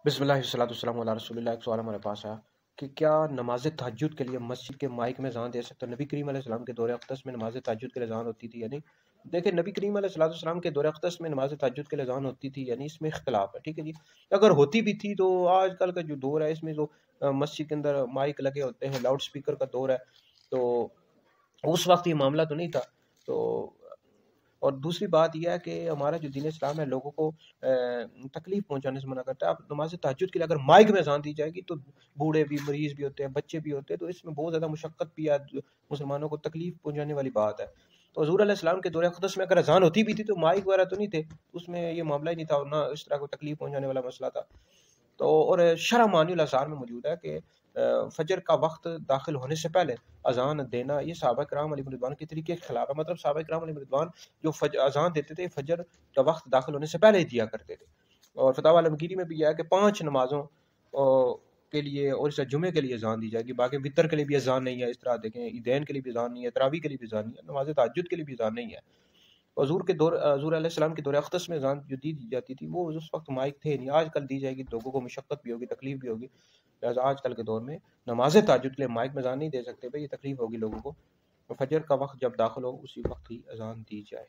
بسم اللہ والصلاۃ والسلام علی رسول اللہ۔ ایک سوال ہمارے پاس آیا کہ کیا نماز تہجد کے لیے مسجد کے مائک میں اذان دے سکتے ہیں؟ نبی کریم علیہ السلام کے دور اقدس میں نماز تہجد کے لیے اذان ہوتی تھی یا نہیں؟ دیکھیں، نبی کریم علیہ الصلوۃ والسلام کے دور اقدس میں نماز تہجد کے لیے اذان ہوتی تھی یا نہیں، اس میں اختلاف ہے، ٹھیک ہے جی۔ اگر ہوتی بھی تھی تو آج کل کا جو دور ہے اس میں جو مسجد کے اندر مائک لگے ہوتے ہیں، لاؤڈ اسپیکر کا دور ہے، تو اس وقت یہ معاملہ تو نہیں تھا۔ تو اور دوسری بات یہ ہے کہ ہمارا جو دین اسلام ہے لوگوں کو تکلیف پہنچانے سے منع کرتا ہے۔ اب نماز تہجد کے لیے اگر مائک میں اذان دی جائے گی تو بوڑھے بھی، مریض بھی ہوتے ہیں، بچے بھی ہوتے ہیں، تو اس میں بہت زیادہ مشقت بھی ہے، مسلمانوں کو تکلیف پہنچانے والی بات ہے۔ تو حضور علیہ السلام کے دور اقدس میں اگر اذان ہوتی بھی تھی تو مائک وغیرہ تو نہیں تھے، اس میں یہ معاملہ ہی نہیں تھا، اور نہ اس طرح کو تکلیف پہنچانے والا مسئلہ تھا۔ تو اور شرح معنی الاثار میں موجود ہے کہ فجر کا وقت داخل ہونے سے پہلے اذان دینا یہ صحابہ کرام علیہ رضوان کے طریقے کے خلاف ہے۔ مطلب صحابہ کرام علیہ رضوان جو اذان دیتے تھے فجر کا وقت داخل ہونے سے پہلے ہی دیا کرتے تھے۔ اور فتاوی علمگیری میں بھی یہ ہے کہ 5 نمازوں کے لیے اور اس جمعے کے لیے اذان دی جائے گی، باقی وطر کے لیے بھی اذان نہیں ہے، اس طرح دیکھیں عیدین کے لیے بھی اذان نہیں ہے، تراویح کے لیے بھی اذان نہیں ہے، نماز تہجد کے لیے بھی اذان نہیں ہے۔ حضور علیہ السلام کے دور اقدس میں اذان جو دی جاتی تھی وہ اس وقت مائک تھے نہیں، آج کل دی جائے گی، لوگوں کو مشقت بھی ہوگی، تکلیف بھی ہوگی، لہٰذا آج کل کے دور میں نماز تہجد کے لیے مائک میں اذان نہیں دے سکتے بھائی، یہ تکلیف ہوگی لوگوں کو۔ فجر کا وقت جب داخل ہو اسی وقت ہی اذان دی جائے۔